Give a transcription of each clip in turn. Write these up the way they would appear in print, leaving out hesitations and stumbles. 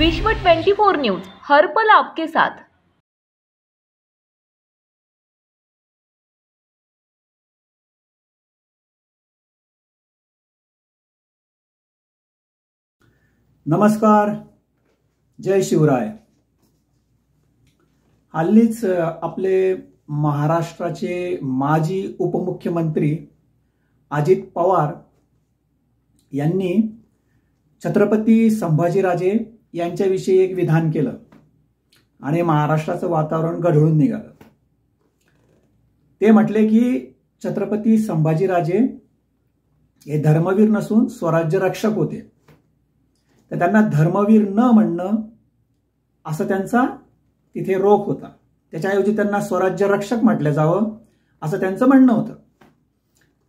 विश्व 24 न्यूज हर पल आपके साथ। नमस्कार, जय शिवराय। हल्लीच आपले महाराष्ट्राचे माजी उपमुख्यमंत्री अजित पवार यांनी छत्रपती संभाजीराजे यांच्याविषयी एक विधान केलं आणि महाराष्ट्राचं वातावरण गढळून निघालं। ते म्हटले की छत्रपती संभाजीराजे हे धर्मवीर नसून स्वराज्य रक्षक होते, तर त्यांना धर्मवीर न म्हणणं असं त्यांचा तिथे रोख होता। त्याच्याऐवजी त्यांना स्वराज्य रक्षक म्हटलं जावं असं त्यांचं म्हणणं होतं।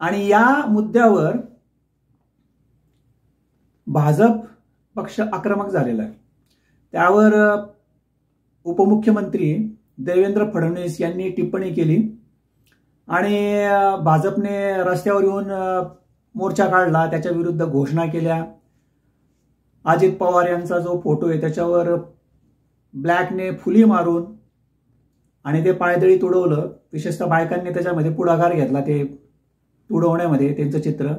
आणि या मुद्द्यावर भाजप पक्ष आक्रमक झालेला आहे। त्यावर उपमुख्यमंत्री देवेंद्र फडणवीस यांनी टिप्पणी केली आणि भाजपने रस्त्यावर येऊन मोर्चा काढला, त्याच्या विरुद्ध घोषणा केल्या। अजित पवार यांचा जो फोटो आहे त्याच्यावर ब्लॅकने फुली मारून आणि ते पायदळी तुडवलं। विशेषतः बायकांनी त्याच्यामध्ये पुढाकार घेतला ते तुडवण्यामध्ये त्यांचं चित्र।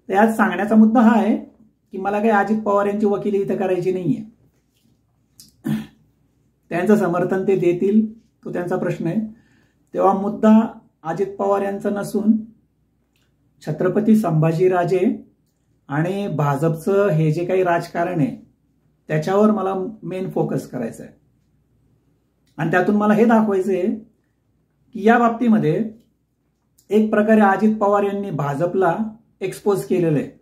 त्यात सांगण्याचा मुद्दा हा आहे की मला काही अजित पवार यांची वकिली इथं करायची नाहीये। त्यांचं समर्थन ते देतील, तो त्यांचा प्रश्न आहे। तेव्हा मुद्दा अजित पवार यांचा नसून छत्रपती संभाजीराजे आणि भाजपचं हे जे काही राजकारण आहे त्याच्यावर मला मेन फोकस करायचा आहे। आणि त्यातून मला हे दाखवायचं आहे की या बाबतीमध्ये एक प्रकारे अजित पवार यांनी भाजपला एक्सपोज केलेलं आहे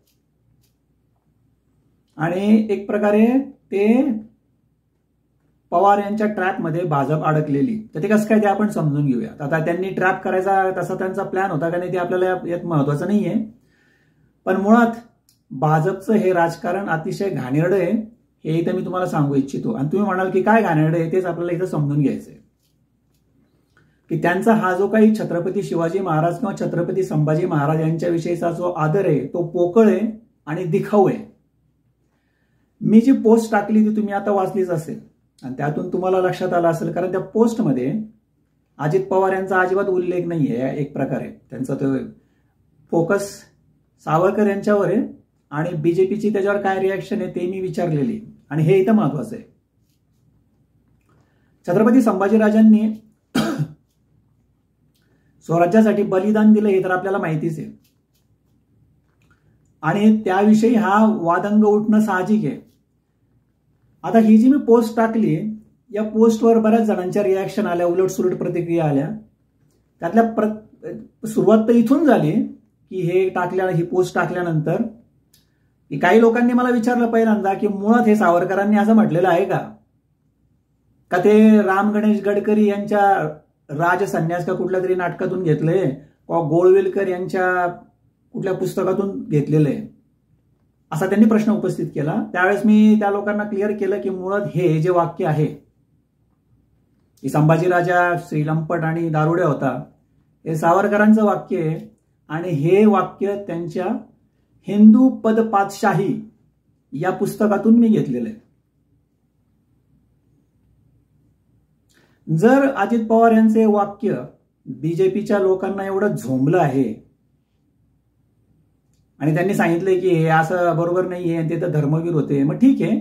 आणि एक प्रकारे ते पवार यांच्या ट्रॅपमध्ये भाजप अडकलेली। तर ते कसं काय ते आपण समजून घेऊया। आता त्यांनी ट्रॅप करायचा तसा त्यांचा प्लॅन होता का नाही ते आपल्याला यात महत्वाचं नाहीये, पण मुळात भाजपचं हे राजकारण अतिशय घाणेरडं आहे हे इथं मी तुम्हाला सांगू इच्छितो। आणि तुम्ही म्हणाल की काय घाणेरडं आहे तेच आपल्याला इथं समजून घ्यायचंय की त्यांचा हा जो काही छत्रपती शिवाजी महाराज किंवा छत्रपती संभाजी महाराज यांच्याविषयीचा जो आदर आहे तो पोकळ आहे आणि दिखाऊ आहे। मी जी पोस्ट टाकली ती तुम्ही आता वाचलीच असेल आणि त्यातून तुम्हाला लक्षात आलं असेल, कारण त्या पोस्टमध्ये अजित पवार यांचा अजिबात उल्लेख नाहीये। एक प्रकारे त्यांचा तो फोकस सावरकर यांच्यावर आहे आणि बीजेपीची त्याच्यावर काय रिॲक्शन आहे ते मी विचारलेली आणि हे इथं महत्वाचं आहे। छत्रपती संभाजीराजांनी स्वराज्यासाठी बलिदान दिलं हे तर आपल्याला माहितीच आहे आणि त्याविषयी हा वादंग उठणं साहजिक आहे। आता ही जी मी पोस्ट टाकली या पोस्टवर बऱ्याच जणांच्या रिॲक्शन आल्या, उलटसुलट प्रतिक्रिया आल्या। त्यातल्या सुरुवात तर इथून झाली की ही पोस्ट टाकल्यानंतर की काही लोकांनी मला विचारलं पहिल्यांदा की मुळात हे सावरकरांनी असं म्हटलेलं आहे का ते राम गणेश गडकरी यांच्या राजसन्यास का कुठल्या तरी नाटकातून घेतलंय किंवा गोळवेलकर यांच्या कुठल्या पुस्तकातून घेतलेलं आहे असा त्यांनी प्रश्न उपस्थित केला। त्यावेळेस मी त्या लोकांना क्लिअर केलं की मुळात हे जे वाक्य आहे की संभाजीराजा श्रीलंपट आणि दारुड्या होता हे सावरकरांचं वाक्य आहे आणि हे वाक्य त्यांच्या हिंदू पद पातशाही या पुस्तकातून मी घेतलेलं आहे। जर अजित पवार यांचे वाक्य बीजेपीच्या लोकांना एवढं झोंबलं आहे आणि त्यांनी सांगितलंय की हे असं बरोबर नाहीये ते तर धर्मवीर होते, मग ठीक आहे।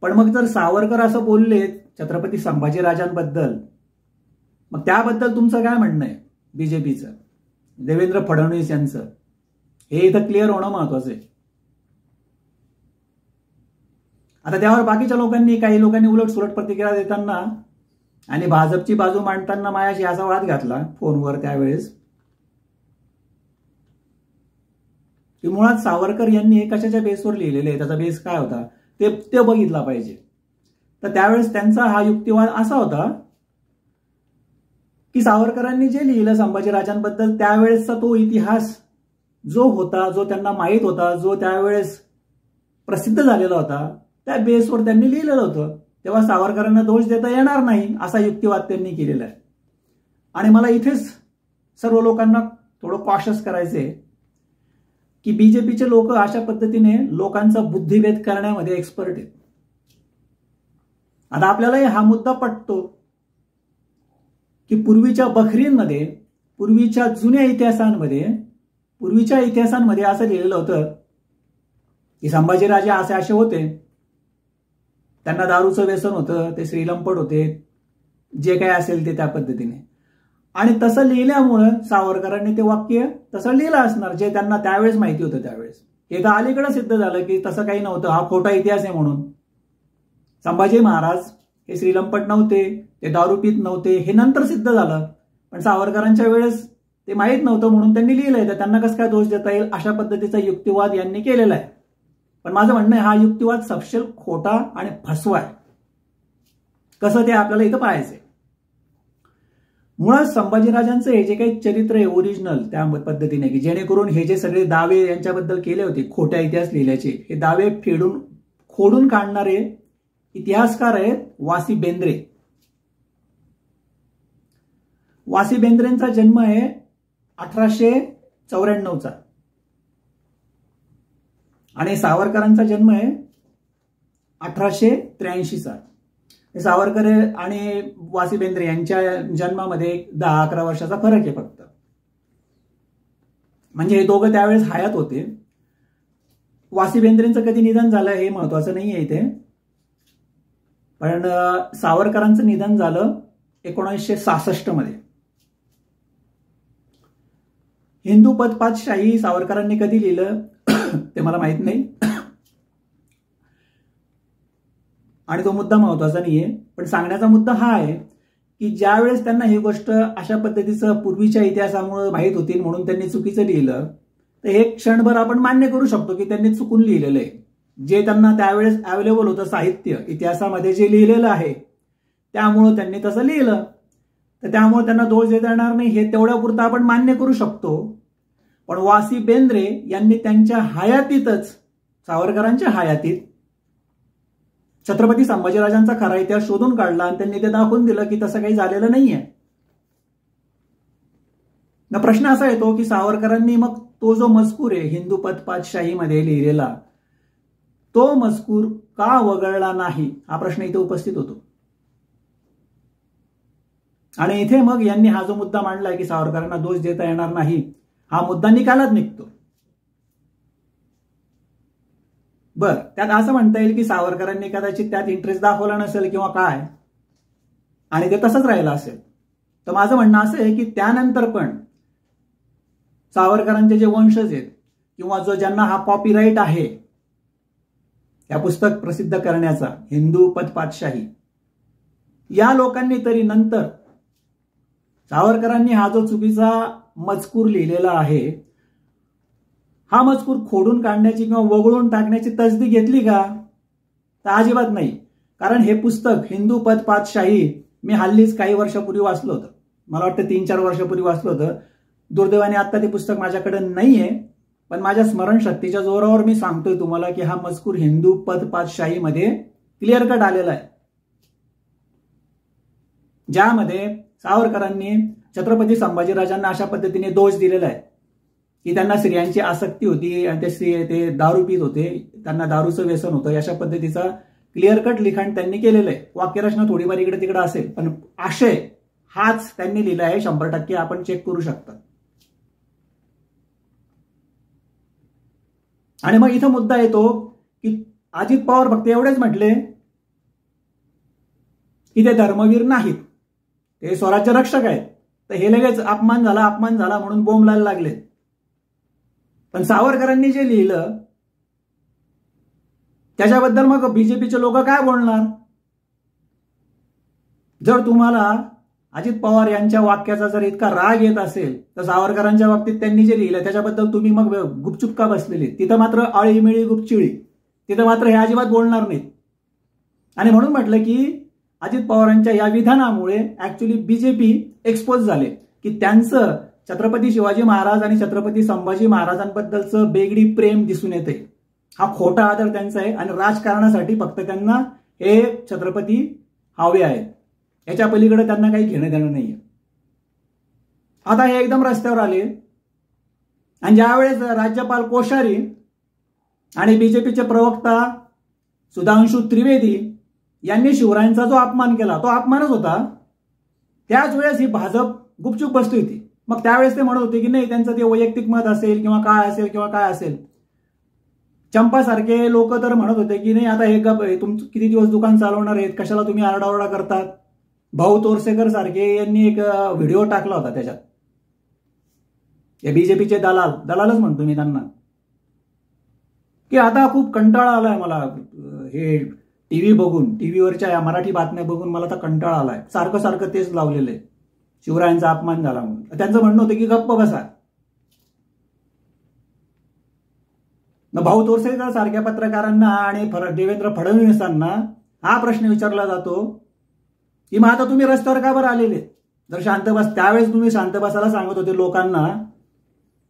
पण मग जर सावरकर असं बोलले छत्रपती संभाजीराजांबद्दल, मग त्याबद्दल तुमचं काय म्हणणं आहे बीजेपीचं, देवेंद्र फडणवीस यांचं, हे इथं क्लिअर होणं महत्वाचं आहे। आता त्यावर बाकीच्या लोकांनी काही लोकांनी उलटसुलट प्रतिक्रिया देताना आणि भाजपची बाजू मांडताना मायाशी असा वाद घातला फोनवर त्यावेळेस की मुळात सावरकर यांनी कशाच्या बेसवर लिहिलेले आहे, त्याचा बेस काय होता ते बघितला पाहिजे। तर त्यावेळेस त्यांचा हा युक्तिवाद असा होता की सावरकरांनी जे लिहिलं संभाजीराजांबद्दल त्यावेळेसचा तो इतिहास जो होता, जो त्यांना माहीत होता, जो त्यावेळेस प्रसिद्ध झालेला होता, त्या बेसवर त्यांनी लिहिलेलं होतं। तेव्हा सावरकरांना दोष देता येणार नाही असा युक्तिवाद त्यांनी केलेला आहे। आणि मला इथेच सर्व लोकांना थोडं कॉशियस करायचंय की बीजेपीचे लोक अशा पद्धतीने लोकांचा बुद्धिभेद करण्यामध्ये एक्सपर्ट आहेत। आता आपल्याला हा मुद्दा पटतो की पूर्वीच्या बखरींमध्ये, पूर्वीच्या जुन्या इतिहासांमध्ये असं लिहिलेलं होतं की संभाजीराजे असे होते, त्यांना दारूचं व्यसन होतं, ते श्रीलंपट होते, जे काही असेल ते त्या पद्धतीने. आणि तसं लिहिल्यामुळं सावरकरांनी ते वाक्य तसं लिहिलं असणार, जे त्यांना त्यावेळेस माहिती होतं. त्यावेळेस हे तर अलीकडे सिद्ध झालं की तसं काही नव्हतं, हा खोटा इतिहास आहे म्हणून. संभाजी महाराज हे श्रीलंपट नव्हते, ते दारू पित नव्हते, हे नंतर सिद्ध झालं. पण सावरकरांच्या वेळेस ते माहीत नव्हतं म्हणून त्यांनी लिहिलंय, तर त्यांना कसं काय दोष देता येईल, अशा पद्धतीचा युक्तिवाद यांनी केलेला आहे. पण माझं म्हणणं आहे, हा युक्तिवाद सपशेल खोटा आणि फसवा आहे. कसं ते आपल्याला इथं पाहायचंय. मुळात संभाजीराजांचं हे जे काही चरित्र आहे ओरिजिनल, त्या पद्धतीने की जेणेकरून हे जे सगळे दावे यांच्याबद्दल केले होते खोट्या इतिहास लिहिल्याचे, हे दावे खोडून काढणारे इतिहासकार आहेत वासी बेंद्रे. वासी बेंद्रेंचा जन्म आहे 1894 आणि सावरकरांचा जन्म आहे 1883. सावरकर आणि वासी बेंद्रे यांच्या जन्मामध्ये 10-11 वर्षाचा फरक आहे फक्त. म्हणजे हे दोघं त्यावेळेस हयात होते. वासी बेंद्रेंचं कधी निधन झालं हे महत्वाचं नाही आहे इथे, पण सावरकरांचं निधन झालं 1966 मध्ये. हिंदू पदपातशाही सावरकरांनी कधी लिहिलं ते मला माहित नाही आणि तो मुद्दा महत्वाचा नाहीये. पण सांगण्याचा मुद्दा हा आहे की ज्यावेळेस त्यांना ही गोष्ट अशा पद्धतीचं पूर्वीच्या इतिहासामुळे माहीत होती म्हणून त्यांनी चुकीचं लिहिलं, तर हे क्षणभर आपण मान्य करू शकतो की त्यांनी चुकून लिहिलेलं आहे. जे त्यांना त्यावेळेस अवेलेबल होतं साहित्य इतिहासामध्ये जे लिहिलेलं आहे त्यामुळं त्यांनी तसं लिहिलं, तर त्यामुळे त्यांना दोष देता येणार नाही, हे तेवढ्यापुरतं आपण मान्य करू शकतो. पण वासी बेंद्रे यांनी त्यांच्या हयातीतच, सावरकरांच्या हयातीत, छत्रपती संभाजीराजांचा खरा इतिहास शोधून काढला आणि त्यांनी ते दाखवून दिलं की तसं काही झालेलं नाहीये. ना प्रश्न असा येतो की सावरकरांनी मग तो जो मजकूर आहे हिंदू पदपातशाहीमध्ये लिहिलेला, तो मजकूर का वगळला नाही, हा प्रश्न इथे उपस्थित होतो. आणि इथे मग यांनी हा जो मुद्दा मांडलाय की सावरकरांना दोष देता येणार नाही, हा मुद्दा निकालात निघतो. बर, त्यात असं म्हणता येईल की सावरकरांनी कदाचित त्यात इंटरेस्ट दाखवला नसेल किंवा काय, आणि ते तसंच राहिलं असेल. तर माझं म्हणणं असं आहे की त्यानंतर पण सावरकरांचे जे वंशज आहेत किंवा जो ज्यांना हा कॉपीराईट आहे या पुस्तक प्रसिद्ध करण्याचा, हिंदू पदपातशाही, या लोकांनी तरी नंतर सावरकरांनी हा जो चुकीचा मजकूर लिहिलेला आहे, हा मजकूर खोडून काढण्याची किंवा वगळून टाकण्याची तसदी घेतली का? तर अजिबात नाही. कारण हे पुस्तक हिंदू पदपातशाही मी हल्लीच काही वर्षापूर्वी वाचलं होतं, मला वाटतं 3-4 वर्षापूर्वी वाचलं होतं. दुर्दैवाने आता ते पुस्तक माझ्याकडे नाहीये, पण माझ्या स्मरणशक्तीच्या जोरावर मी सांगतोय तुम्हाला की हा मजकूर हिंदू पदपातशाहीमध्ये क्लिअर कट आलेला आहे, ज्यामध्ये सावरकरांनी छत्रपती संभाजीराजांना अशा पद्धतीने दोष दिलेला आहे की त्यांना स्त्रियांची आसक्ती होती आणि ते दारू पित होते, त्यांना दारूचं व्यसन होतं, अशा पद्धतीचा क्लिअर कट लिखाण त्यांनी केलेलं आहे. वाक्यरचना थोडीफार इकडे तिकडे असेल, पण आशय हाच त्यांनी लिहिला आहे 100%, आपण चेक करू शकता. आणि मग इथं मुद्दा येतो की अजित पवार फक्त एवढेच म्हटले की ते धर्मवीर नाहीत, ते स्वराज्य रक्षक आहेत, तर हे लगेच अपमान झाला म्हणून बोंबलायला लागले. पण सावरकरांनी जे लिहिलं त्याच्याबद्दल मग बीजेपीचे लोक काय बोलणार? जर तुम्हाला अजित पवार यांच्या वाक्याचा जर इतका राग येत असेल तर सावरकरांच्या बाबतीत त्यांनी जे लिहिलं त्याच्याबद्दल तुम्ही मग गुपचूप का बसलेले? तिथं मात्र आळीमिळी गुपचिळी, तिथं मात्र हे अजिबात बोलणार नाहीत. आणि म्हणून म्हटलं की अजित पवारांच्या या विधानामुळे ऍक्च्युली बीजेपी एक्सपोज झाले की त्यांचं छत्रपती शिवाजी महाराज आणि छत्रपती संभाजी महाराजांबद्दलचं बेगडी प्रेम दिसून येते. हा खोटा आदर त्यांचा आहे आणि राजकारणासाठी फक्त त्यांना हे छत्रपती हवे आहेत, याच्या पलीकडे त्यांना काही घेणं देणं नाहीये. आता हे एकदम रस्त्यावर आले आणि ज्यावेळेस राज्यपाल कोश्यारी आणि बीजेपीचे प्रवक्ता सुधांशु त्रिवेदी यांनी शिवरायांचा जो अपमान केला तो अपमानच होता, त्याच वेळेस ही भाजप गुपचूप बसली होती. मग त्यावेळेस ते म्हणत होते की नाही त्यांचं ते वैयक्तिक मत असेल किंवा काय असेल. चंपासारखे लोक तर म्हणत होते की नाही आता हे तुमचं किती दिवस दुकान चालवणार आहेत, कशाला तुम्ही आरडाओरडा करतात. भाऊ तोरसेकर सारखे यांनी एक व्हिडिओ टाकला होता, त्याच्यात हे बीजेपीचे दलालच म्हणतो मी त्यांना, की आता खूप कंटाळा आलाय मला हे टीव्ही बघून, टीव्हीवरच्या मराठी बातम्या बघून मला आता कंटाळा आलाय, सारखं तेच लावलेलं आहे, शिवरायांचा अपमान झाला म्हणून. त्यांचं म्हणणं होतं की गप्प बसा. भाऊ तोरसेकर सारख्या पत्रकारांना आणि देवेंद्र फडणवीसांना हा प्रश्न विचारला जातो की मग आता तुम्ही रस्त्यावर का बरं आलेले, जर शांत बस त्यावेळेस तुम्ही शांत बसायला सांगत होते लोकांना,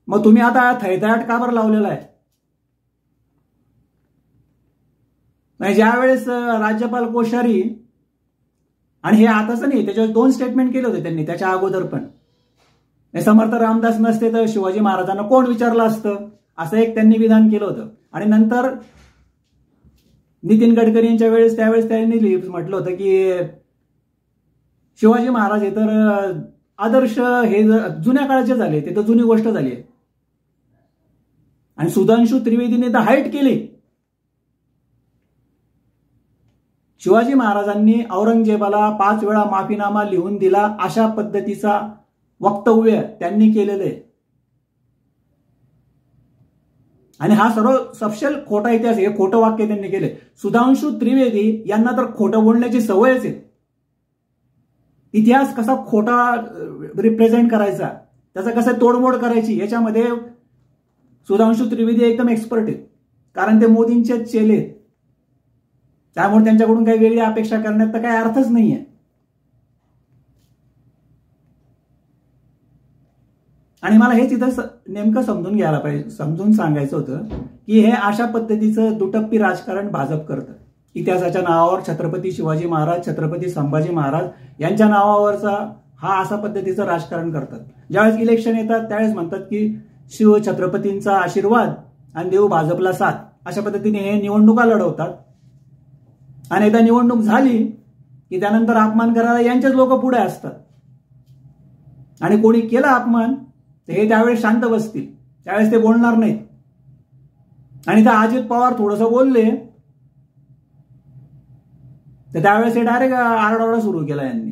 मग तुम्ही आता थैथयाट का बरं लावलेला आहे. नाही, ज्यावेळेस राज्यपाल कोश्यारी, आणि हे आताच नाही त्याच्यावर 2 स्टेटमेंट केले होते त्यांनी त्याच्या अगोदर पण, समर्थ रामदास नसते तर शिवाजी महाराजांना कोण विचारलं असतं, असं एक त्यांनी विधान केलं होतं. आणि नंतर नितीन गडकरी यांच्या वेळेस त्यावेळेस त्यांनी म्हटलं होतं की शिवाजी महाराज हे तर आदर्श हे जुन्या काळाचे झाले, ते तर जुनी गोष्ट झाली आहे. आणि सुधांशू त्रिवेदीने तर हाईट केली. शिवाजी महाराजांनी औरंगजेबाला 5 वेळा माफीनामा लिहून दिला, अशा पद्धतीचा वक्तव्य त्यांनी केलेलं आहे. आणि हा सर्व सपशेल खोटा इतिहास, हे खोटं वाक्य त्यांनी केले. सुधांशू त्रिवेदी यांना तर खोटं बोलण्याची सवयच आहे. इतिहास कसा खोटा रिप्रेझेंट करायचा, त्याचा कसं तोडमोड करायची, याच्यामध्ये सुधांशू त्रिवेदी एकदम एक्सपर्ट आहेत. कारण ते मोदींचे चेले आहेत, त्यामुळे त्यांच्याकडून काही वेगळी अपेक्षा करण्यात तर काही अर्थच नाहीये. आणि मला हेच इथं नेमकं समजून घ्यायला पाहिजे, समजून सांगायचं होतं की हे अशा पद्धतीचं दुटप्पी राजकारण भाजप करतं. इतिहासाच्या नावावर छत्रपती शिवाजी महाराज, छत्रपती संभाजी महाराज यांच्या नावावरचा हा अशा पद्धतीचं राजकारण करतात. ज्यावेळेस इलेक्शन येतात त्यावेळेस म्हणतात की शिव छत्रपतींचा आशीर्वाद आणि देऊ भाजपला साथ, अशा पद्धतीने हे निवडणुका लढवतात. आणि एकदा निवडणूक झाली की त्यानंतर अपमान करायला यांचेच लोक पुढे असतात. आणि कोणी केला अपमान तर हे त्यावेळेस शांत बसतील, त्यावेळेस ते बोलणार नाहीत. आणि त्या अजित पवार थोडंसं बोलले तर त्यावेळेस हे डायरेक्ट आरडाओरडा सुरू केला यांनी.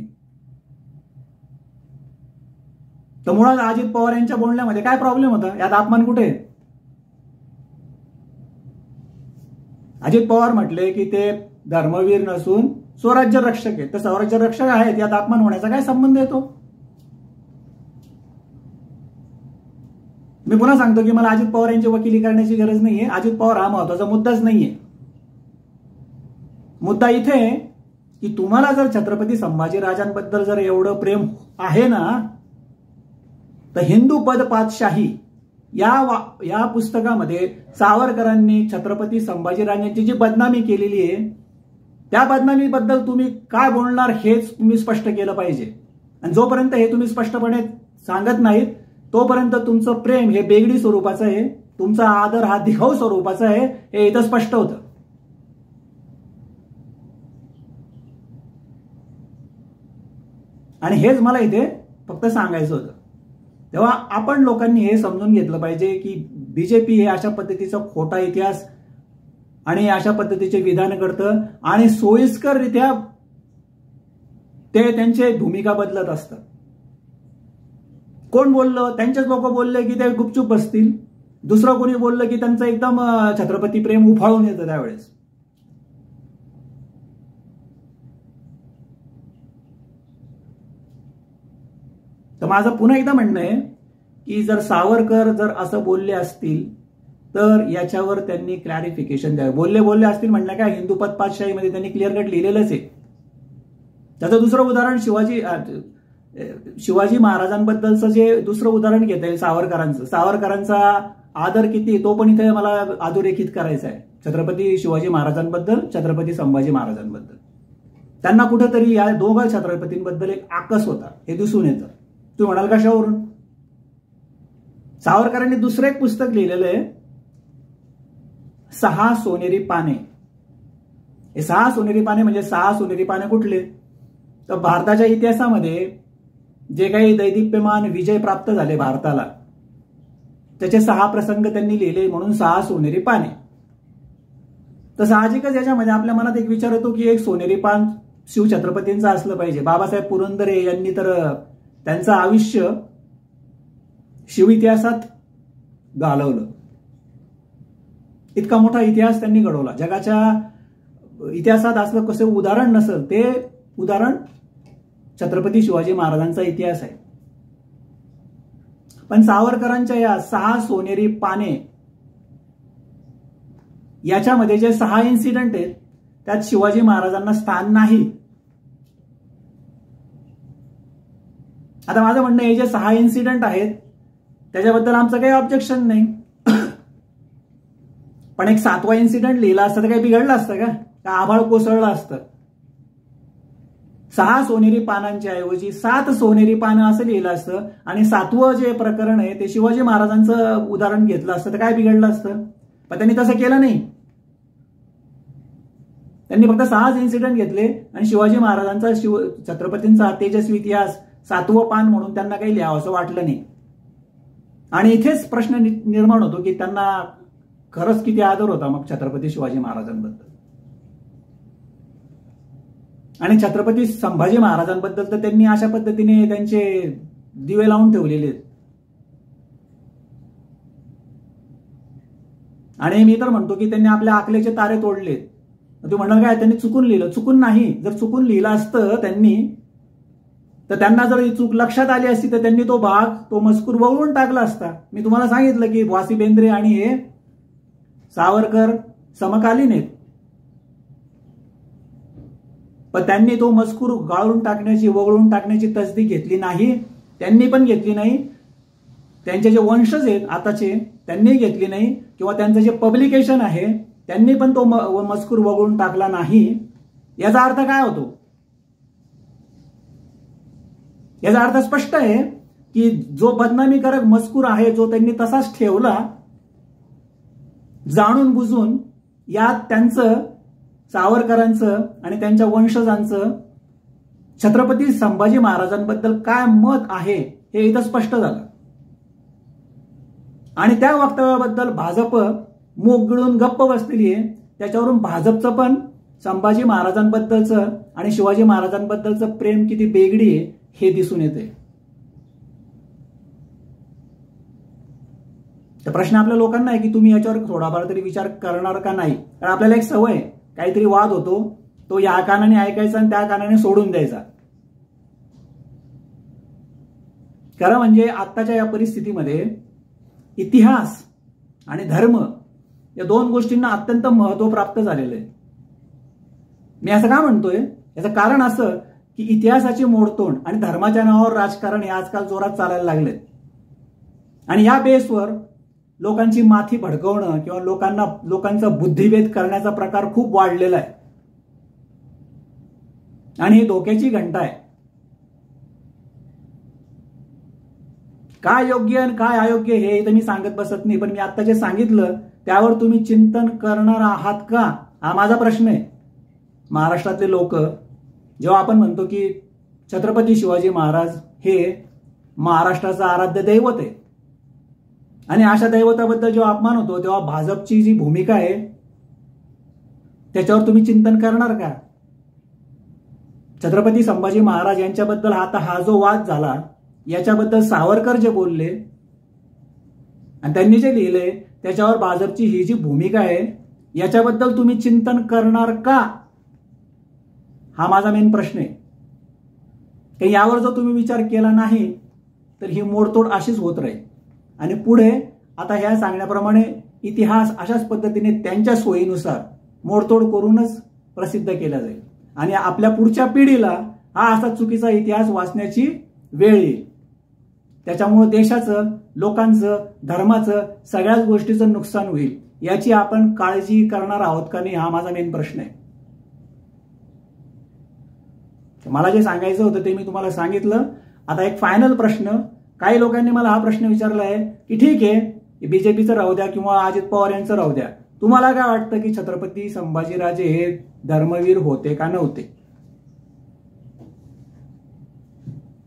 तर मुळात अजित पवार यांच्या बोलण्यामध्ये काय प्रॉब्लेम होता, यात अपमान कुठे. अजित पवार म्हटले की ते धर्मवीर नसून स्वराज्य रक्षक आहेत, तर स्वराज्य रक्षक आहेत, यात अपमान होण्याचा काय संबंध येतो. मी पुन्हा सांगतो की मला अजित पवार यांची वकिली करण्याची गरज नाहीये. अजित पवार हा महत्वाचा मुद्दाच नाहीये. मुद्दा इथे की तुम्हाला जर छत्रपती संभाजीराजांबद्दल जर एवढं प्रेम आहे ना, तर हिंदू पद पातशाही या पुस्तकामध्ये सावरकरांनी छत्रपती संभाजीराजांची जी बदनामी केलेली आहे, त्या बदनामीबद्दल तुम्ही काय बोलणार हेच तुम्ही स्पष्ट केलं पाहिजे. आणि जोपर्यंत हे तुम्ही स्पष्टपणे सांगत नाहीत तोपर्यंत तुमचं प्रेम हे बेगडी स्वरूपाचं आहे, तुमचा आदर हा दिखाऊ स्वरूपाचा आहे, हे इथं स्पष्ट होतं. आणि हेच मला इथे फक्त सांगायचं होतं. तेव्हा आपण लोकांनी हे समजून घेतलं पाहिजे की बीजेपी हे अशा पद्धतीचा खोटा इतिहास आणि अशा पद्धतीचे विधान करतं आणि सोयीस्कररित्या ते त्यांची भूमिका बदलत असतात. कोण बोललं, त्यांचेच लोक बोलले की ते गुपचूप बसतील. दुसरं कोणी बोललं की त्यांचं एकदम छत्रपती प्रेम उफाळून येतं त्यावेळेस. तर माझं पुन्हा एकदा म्हणणं आहे की जर सावरकर जर असं बोलले असतील तर याच्यावर त्यांनी क्लॅरिफिकेशन द्यावं. बोलले असतील म्हणणं काय, हिंदू पद पातशाहीमध्ये त्यांनी क्लिअर कट लिहिलेलंच आहे. त्याचं दुसरं उदाहरण शिवाजी महाराजांबद्दलचं जे दुसरं उदाहरण घेता येईल सावरकरांचा आदर किती तो पण इथे मला अधोरेखित करायचा आहे. छत्रपती शिवाजी महाराजांबद्दल, छत्रपती संभाजी महाराजांबद्दल त्यांना कुठेतरी या दोघा छत्रपतींबद्दल एक आकस होता, हे दिसून येतं. तुम्ही म्हणाल कशावरून. सावरकरांनी दुसरं एक पुस्तक लिहिलेलं आहे, 6 सोनेरी पाने. हे 6 सोनेरी पाने म्हणजे 6 सोनेरी पाने कुठले? तर भारताच्या इतिहासामध्ये जे काही दैदिप्यमान विजय प्राप्त झाले भारताला, त्याचे 6 प्रसंग त्यांनी लिहिले, म्हणून 6 सोनेरी पाने. तर साहजिकच याच्यामध्ये आपल्या मनात एक विचार येतो की एक सोनेरी पान शिवछत्रपतींचं असलं पाहिजे. बाबासाहेब पुरंदरे यांनी तर त्यांचं आयुष्य शिव इतिहासात घालवलं. इतका मोठा इतिहास त्यांनी घडवला. जगाच्या इतिहासात असलं कसं उदाहरण नसेल ते उदाहरण छत्रपती शिवाजी महाराजांचा इतिहास आहे. पण सावरकरांच्या या 6 सोनेरी पाने याच्यामध्ये जे 6 इन्सिडेंट आहेत त्यात शिवाजी महाराजांना स्थान नाही. आता माझं म्हणणं हे जे 6 इन्सिडेंट आहेत त्याच्याबद्दल आमचं काही ऑब्जेक्शन नाही, पण एक 7वा इन्सिडेंट लिहिला असतं तर काही बिघडलं असतं का? आभाळ कोसळलं असतं? 6 सोनेरी पानांच्या ऐवजी 7 सोनेरी पानं असं लिहिलं असतं आणि 7वं जे प्रकरण आहे ते शिवाजी महाराजांचं उदाहरण घेतलं असतं तर काय बिघडलं असतं? पण त्यांनी तसं केलं नाही. त्यांनी फक्त 6 इन्सिडेंट घेतले आणि शिवाजी महाराजांचा छत्रपतींचा तेजस्वी इतिहास 7वं पान म्हणून त्यांना काही लिहावं असं वाटलं नाही. आणि इथेच प्रश्न निर्माण होतो की त्यांना खरंच किती आदर होता मग छत्रपती शिवाजी महाराजांबद्दल. आणि छत्रपती संभाजी महाराजांबद्दल तर त्यांनी अशा पद्धतीने त्यांचे दिवे लावून ठेवलेले आहेत. आणि मी तर म्हणतो की त्यांनी आपल्या आकलेचे तारे तोडलेत. तू म्हणाल काय त्यांनी चुकून लिहिलं? चुकून नाही. जर चुकून लिहिलं असतं त्यांनी तर त्यांना जर ही चूक लक्षात आली असती तर त्यांनी तो मजकूर वगळून टाकला असता. मी तुम्हाला सांगितलं की वासी बेंद्रे आणि हे सावरकर समकालीन आहेत, पण त्यांनी तो मजकूर वगळून टाकण्याची तसदी घेतली नाही. त्यांनी पण घेतली नाही, त्यांचे जे वंशज आहेत आताचे त्यांनी घेतली नाही, किंवा त्यांचं जे पब्लिकेशन आहे त्यांनी पण तो मजकूर वगळून टाकला नाही. याचा अर्थ काय होतो? याचा अर्थ स्पष्ट आहे की जो बदनामीकारक मजकूर आहे जो त्यांनी तसाच ठेवला, जाणून बुजून यात त्यांचं, सावरकरांचं आणि त्यांच्या वंशजांचं छत्रपती संभाजी महाराजांबद्दल काय मत आहे हे इथं स्पष्ट झालं. आणि त्या वक्तव्याबद्दल भाजप मूग गिळून गप्प बसलेली आहे. त्याच्यावरून भाजपचं पण संभाजी महाराजांबद्दलचं आणि शिवाजी महाराजांबद्दलचं प्रेम किती बेगडी आहे हे दिसून येते. तर प्रश्न आपल्या लोकांना आहे की तुम्ही याच्यावर थोडाफार तरी विचार करणार का नाही? कारण आपल्याला एक सवय, काहीतरी वाद होतो तो या कानाने ऐकायचा आणि त्या कानाने सोडून द्यायचा. खरं म्हणजे आत्ताच्या या परिस्थितीमध्ये इतिहास आणि धर्म या 2 गोष्टींना अत्यंत महत्व प्राप्त झालेलं आहे. मी असं का म्हणतोय? याचं कारण असं की इतिहासाची मोडतोड आणि धर्माच्या नावावर राजकारण हे आजकाल जोरात चालायला लागलेत. आणि या बेसवर लोकांची माथी भडकवणं किंवा लोकांचा बुद्धिभेद करण्याचा प्रकार खूप वाढलेला आहे. आणि ही धोक्याची घंटा आहे. काय योग्य आणि काय अयोग्य हे इथं मी सांगत बसत नाही, पण मी आता जे सांगितलं त्यावर तुम्ही चिंतन करणार आहात का हा माझा प्रश्न आहे. महाराष्ट्रातले लोक, जेव्हा आपण म्हणतो की छत्रपती शिवाजी महाराज हे महाराष्ट्राचं आराध्य दैवत आहे आणि अशा दैवताबद्दल जेव्हा अपमान होतो तेव्हा भाजपची जी भूमिका आहे त्याच्यावर तुम्ही चिंतन करणार का? छत्रपती संभाजी महाराज यांच्याबद्दल आता हा जो वाद झाला याच्याबद्दल सावरकर जे बोलले आणि त्यांनी जे लिहिले त्याच्यावर भाजपची ही जी भूमिका आहे याच्याबद्दल तुम्ही चिंतन करणार का हा माझा मेन प्रश्न आहे. की यावर जर तुम्ही विचार केला नाही तर ही मोडतोड अशीच होत राहील आणि पुढे आता ह्या सांगण्याप्रमाणे इतिहास अशाच पद्धतीने त्यांच्या सोयीनुसार मोडतोड करूनच प्रसिद्ध केला जाईल आणि आपल्या पुढच्या पिढीला हा असा चुकीचा इतिहास वाचण्याची वेळ येईल. त्याच्यामुळे देशाचं, लोकांचं, धर्माचं, सगळ्याच गोष्टीचं नुकसान होईल. याची आपण काळजी करणार आहोत का नाही हा माझा मेन प्रश्न आहे. मला जे सांगायचं होतं ते मी तुम्हाला सांगितलं. आता एक फायनल प्रश्न, काही लोकांनी मला हा प्रश्न विचारला आहे की ठीक आहे बीजेपीचं राहू द्या किंवा अजित पवार यांचं राहू द्या, तुम्हाला काय वाटतं की छत्रपती संभाजीराजे हे धर्मवीर होते का नव्हते?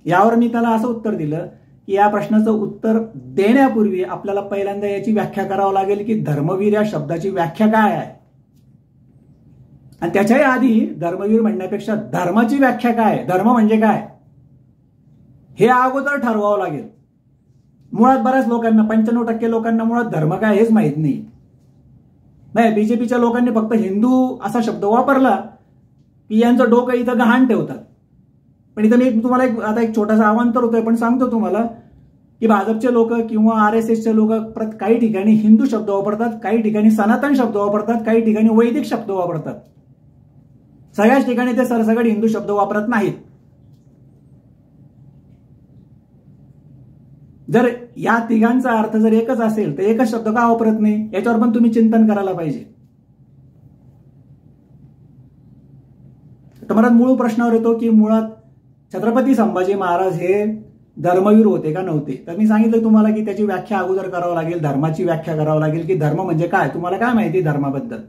यावर मी त्याला असं उत्तर दिलं की या प्रश्नाचं उत्तर देण्यापूर्वी आपल्याला पहिल्यांदा याची व्याख्या करावं लागेल की धर्मवीर या शब्दाची व्याख्या काय आहे, आणि त्याच्याही आधी धर्मवीर म्हणण्यापेक्षा धर्माची व्याख्या काय, धर्म म्हणजे काय हे अगोदर ठरवावं लागेल. मुळात बऱ्याच लोकांना 95% लोकांना मुळात धर्म काय हेच माहित नाही. बीजेपीच्या लोकांनी फक्त हिंदू असा शब्द वापरला की यांचं डोकं इथं गहाण ठेवतात. पण इथं मी तुम्हाला आता एक छोटासा अवांतर होतोय पण सांगतो तुम्हाला की भाजपचे लोक किंवा RSSचे लोक काही ठिकाणी हिंदू शब्द वापरतात, काही ठिकाणी सनातन शब्द वापरतात, काही ठिकाणी वैदिक शब्द वापरतात. सगळ्याच ठिकाणी ते सरसकट हिंदू शब्द वापरत नाहीत. जर या तिघांचा अर्थ जर एकच असेल तर एकच शब्द का वापरत नाही याच्यावर पण तुम्ही चिंतन करायला पाहिजे. तर मला मूळ प्रश्नावर येतो की मुळात छत्रपती संभाजी महाराज हे धर्मवीर होते का नव्हते? तर मी सांगितलं तुम्हाला की त्याची व्याख्या अगोदर करावं लागेल, धर्माची व्याख्या करावं लागेल की धर्म म्हणजे काय, तुम्हाला काय माहिती धर्माबद्दल,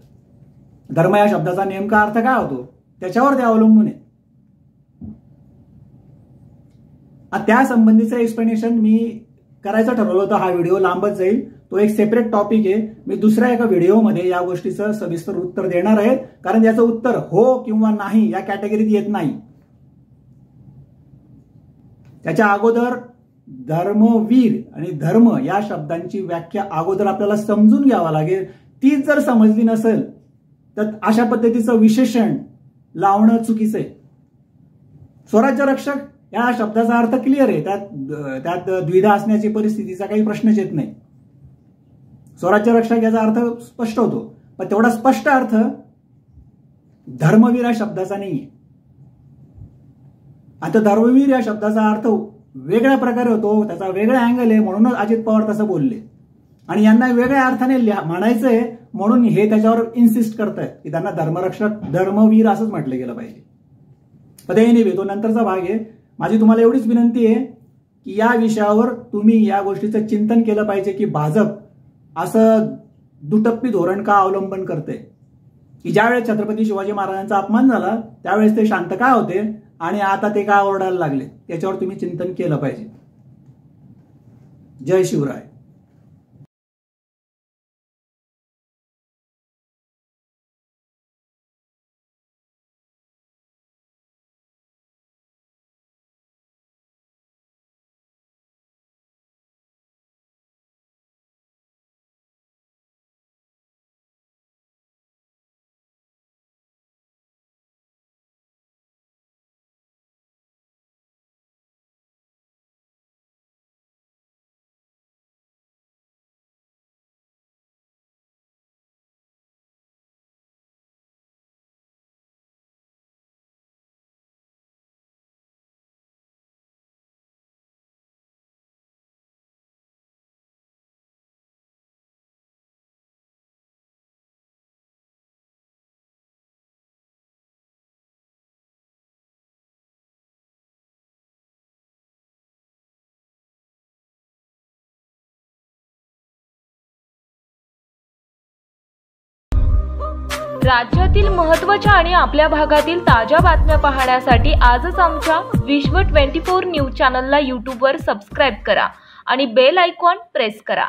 धर्म या शब्दाचा नेमका अर्थ काय होतो त्याच्यावर ते अवलंबून आहे. त्या संबंधीचं एक्सप्लेनेशन मी करायचं ठरवलं होतं. हा व्हिडिओ लांबच जाईल, तो एक सेपरेट टॉपिक आहे. मी दुसऱ्या एका व्हिडिओमध्ये या गोष्टीचं सविस्तर उत्तर देणार आहे, कारण याचं उत्तर हो किंवा नाही या कॅटेगरीत येत नाही. त्याच्या अगोदर धर्मवीर आणि धर्म या शब्दांची व्याख्या अगोदर आपल्याला समजून घ्यावा लागेल. तीच जर समजली नसेल तर अशा पद्धतीचं विशेषण लावणं चुकीचं आहे. स्वराज्य रक्षक या शब्दाचा अर्थ क्लिअर आहे, त्यात द्विधा असण्याची परिस्थितीचा काही प्रश्नच येत नाही. स्वराज्य रक्षक याचा अर्थ स्पष्ट होतो, पण तेवढा स्पष्ट अर्थ धर्मवीर या शब्दाचा नाहीये. आता धर्मवीर या शब्दाचा अर्थ वेगळ्या प्रकारे होतो, त्याचा वेगळा अँगल आहे, म्हणूनच अजित पवार तसं बोलले. आणि यांना वेगळ्या अर्थाने म्हणायचंय म्हणून हे त्याच्यावर इन्सिस्ट करतायत की त्यांना धर्मरक्षक धर्मवीर असंच म्हटलं गेलं पाहिजे. पण एनिवे तो नंतरचा भाग आहे. माझी तुम्हाला एवढीच विनंती आहे की या विषयावर तुम्ही या गोष्टीचं चिंतन केलं पाहिजे की भाजप असं दुटप्पी धोरण का अवलंबन करते, की ज्यावेळेस छत्रपती शिवाजी महाराजांचा अपमान झाला त्यावेळेस ते शांत का होते आणि आता ते का ओरडायला लागले, याच्यावर तुम्ही चिंतन केलं पाहिजे. जय शिवराय. राज्यातील महत्त्वाच्या आणि आपल्या भागातील ताज्या बातम्या पाहण्यासाठी आजच आमच्या विश्व 24 न्यूज चॅनलला यूट्यूबवर सबस्क्राईब करा आणि बेल आयकॉन प्रेस करा.